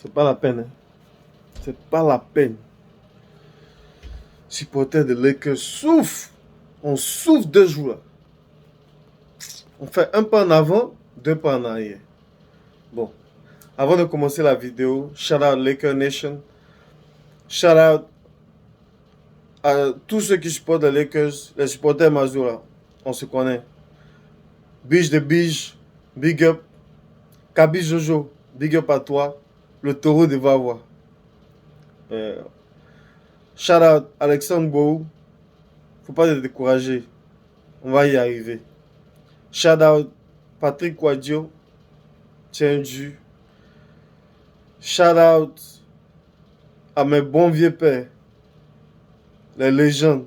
C'est pas la peine. Hein. C'est pas la peine. Supporters de Lakers souffrent. On souffre 2 jours. On fait un pas en avant, 2 pas en arrière. Bon. Avant de commencer la vidéo, shout out Laker Nation. Shout out à tous ceux qui supportent les Lakers, les supporters Mazura. On se connaît. Biche de Biche, big up. Kabi Jojo, big up à toi. Le taureau de Vavois. Shout out Alexandre Bou. Faut pas te décourager. On va y arriver. Shout out Patrick Quadio. Tiens du. Shout out à mes bons vieux pères. Les légendes.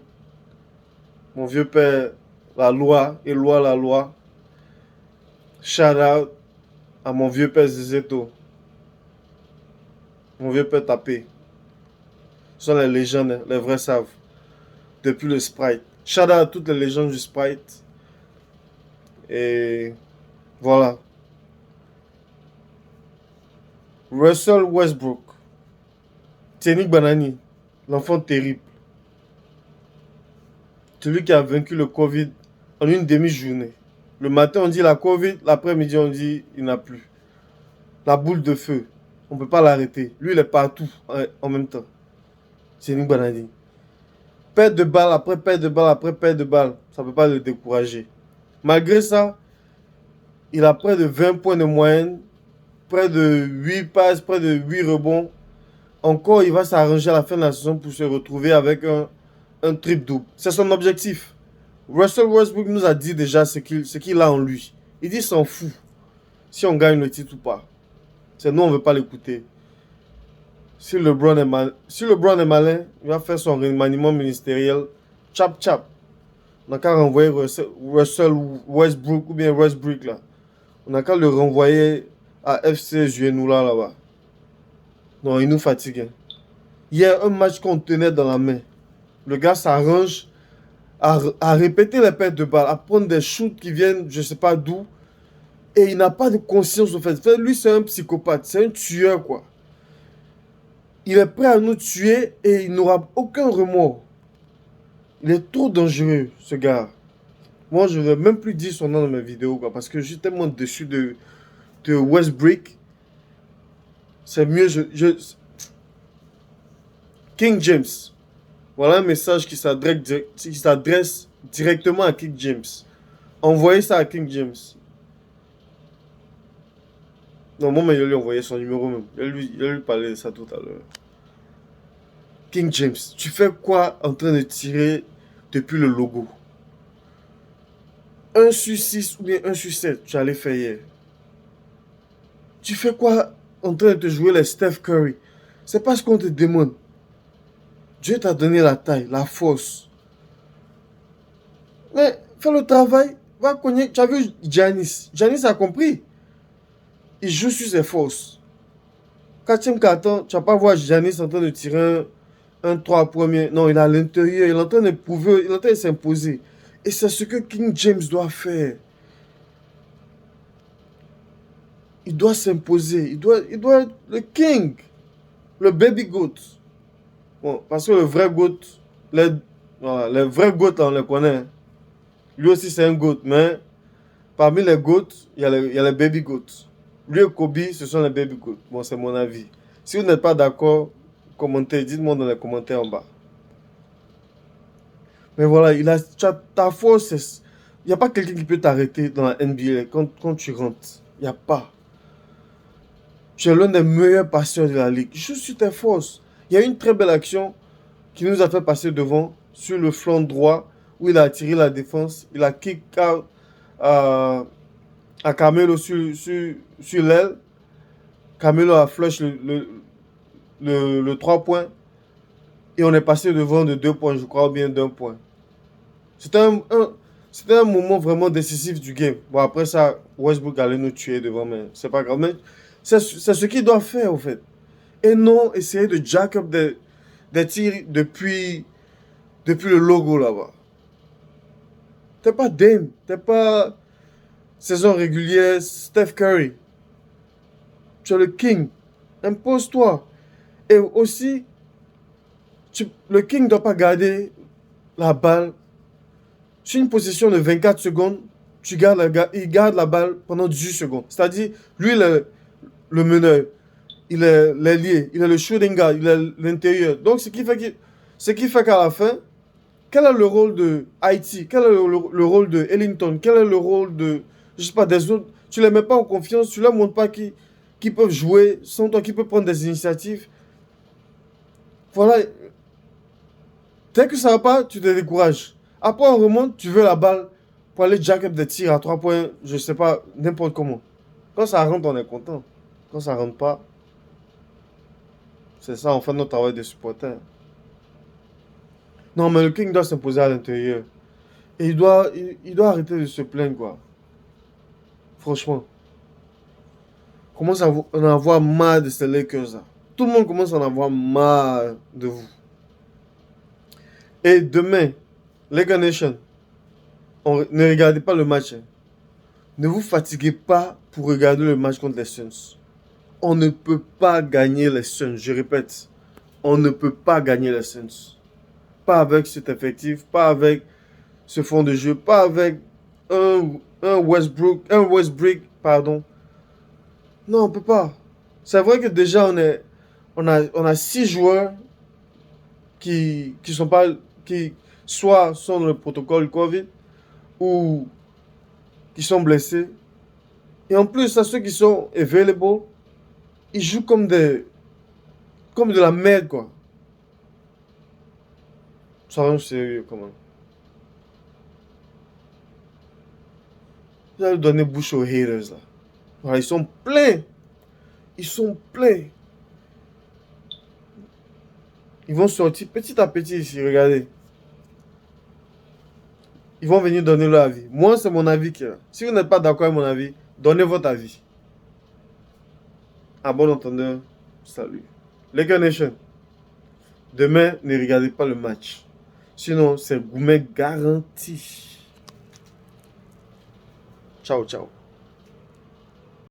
Mon vieux père, la loi, Éloi la loi. Shout out à mon vieux père Zizeto. Mon vieux père Tapé. Ce sont les légendes, les vrais savent. Depuis le Sprite. Shout out à toutes les légendes du Sprite. Et voilà. Russell Westbrook. Tienik Banani. L'enfant terrible. Celui qui a vaincu le Covid en une demi-journée. Le matin, on dit la Covid. L'après-midi, on dit il n'a plus. La boule de feu. On ne peut pas l'arrêter. Lui, il est partout en même temps. Tienik Banani. Perte de balle après perte de balle après perte de balle. Ça ne peut pas le décourager. Malgré ça, il a près de 20 points de moyenne. Près de 8 passes, près de 8 rebonds. Encore, il va s'arranger à la fin de la saison pour se retrouver avec un triple-double. C'est son objectif. Russell Westbrook nous a dit déjà ce qu'il a en lui. Il dit s'en fout si on gagne le titre ou pas. C'est nous, on ne veut pas l'écouter. Si LeBron est malin, il va faire son remaniement ministériel. Chap chap. On n'a qu'à renvoyer Russell Westbrook ou bien Westbrook là. On n'a qu'à le renvoyer à FC Juenoula là-bas. Non, il nous fatigue. Hier, un match qu'on tenait dans la main. Le gars s'arrange à répéter les pertes de balles, à prendre des shoots qui viennent je ne sais pas d'où. Et il n'a pas de conscience au fait. Lui, c'est un psychopathe, c'est un tueur quoi. Il est prêt à nous tuer et il n'aura aucun remords. Il est trop dangereux, ce gars. Moi, je ne vais même plus dire son nom dans mes vidéos quoi, parce que je suis tellement déçu de Westbrook. C'est mieux, King James. Voilà un message qui s'adresse directement à King James. Envoyez ça à King James. Non, moi, je lui ai envoyé son numéro même. Je lui parlais de ça tout à l'heure. King James, tu fais quoi en train de tirer depuis le logo? 1 sur 6 ou bien 1 sur 7, tu allais faire hier. Tu fais quoi en train de te jouer les Steph Curry? C'est pas ce qu'on te demande. Dieu t'a donné la taille, la force. Mais fais le travail, va cogner. Tu as vu Giannis? Giannis a compris. Il joue sur ses forces. 4e carton, tu vas pas voir Giannis en train de tirer un 3 premier. Non, il est à l'intérieur, il est en train de prouver, il est en train de s'imposer. Et c'est ce que King James doit faire. Il doit s'imposer. Il doit être le king. Le baby goat. Bon, parce que le vrai goat, les vrais goats, on les connaît. Lui aussi, c'est un goat. Mais parmi les goats, il y a les baby goats. Lui et Kobe, ce sont les baby goats. Bon, c'est mon avis. Si vous n'êtes pas d'accord, commentez. Dites-moi dans les commentaires en bas. Mais voilà, ta force. Il n'y a pas quelqu'un qui peut t'arrêter dans la NBA quand tu rentres. Il n'y a pas. Tu es l'un des meilleurs passeurs de la ligue. Joue sur tes forces. Il y a une très belle action qui nous a fait passer devant sur le flanc droit où il a attiré la défense. Il a kick out à Carmelo sur l'aile. Carmelo a flush le 3 points. Et on est passé devant de 2 points, je crois, ou bien d'1 point. C'était un moment vraiment décisif du game. Bon, après ça, Westbrook allait nous tuer devant, mais c'est pas grave. Mais c'est ce qu'il doit faire, au fait. Et non essayer de jack up des tirs depuis le logo là-bas. T'es pas Dame, t'es pas saison régulière Steph Curry. Tu es le king. Impose-toi. Et aussi, le King ne doit pas garder la balle. Sur une possession de 24 secondes, il garde la balle pendant 18 secondes. C'est-à-dire, lui, le meneur, il est l'ailier, il est le shooting guard, il est l'intérieur. Donc, ce qui fait qu'à la fin, quel est le rôle de Haïti? Quel est le rôle de Ellington? Quel est le rôle de, je sais pas, des autres? Tu les mets pas en confiance, tu leur montres pas qu'ils peuvent jouer sans toi, qu'ils peuvent prendre des initiatives. Voilà. Dès que ça va pas, tu te décourages. Après, on remonte, tu veux la balle pour aller jack up des tirs à 3 points, je sais pas, n'importe comment. Quand ça rentre, on est content. Quand ça rentre pas, c'est ça, on fait notre travail de supporter. Non, mais le King doit s'imposer à l'intérieur. Et il doit arrêter de se plaindre, quoi. Franchement. Commence à en avoir marre de ces Lakers, là. Tout le monde commence à en avoir marre de vous. Et demain, Lakers Nation, ne regardez pas le match. Hein. Ne vous fatiguez pas pour regarder le match contre les Suns. On ne peut pas gagner les Suns, je répète. On ne peut pas gagner les Suns. Pas avec cet effectif, pas avec ce fond de jeu, pas avec un Westbrook, pardon. Non, on peut pas. C'est vrai que déjà on a 6 joueurs qui sont pas, qui soit sont dans le protocole Covid ou qui sont blessés. Et en plus, à ceux qui sont available, ils jouent comme de la merde, quoi. Soyons sérieux, comment. Vous allez donner bouche aux haters, là. Voilà, ils sont pleins. Ils sont pleins. Ils vont sortir petit à petit ici, regardez. Ils vont venir donner leur avis. Moi, c'est mon avis qui est là. Si vous n'êtes pas d'accord avec mon avis, donnez votre avis. À bon entendeur, salut. Lakers Nation, demain, ne regardez pas le match. Sinon, c'est gourmet garanti. Ciao, ciao.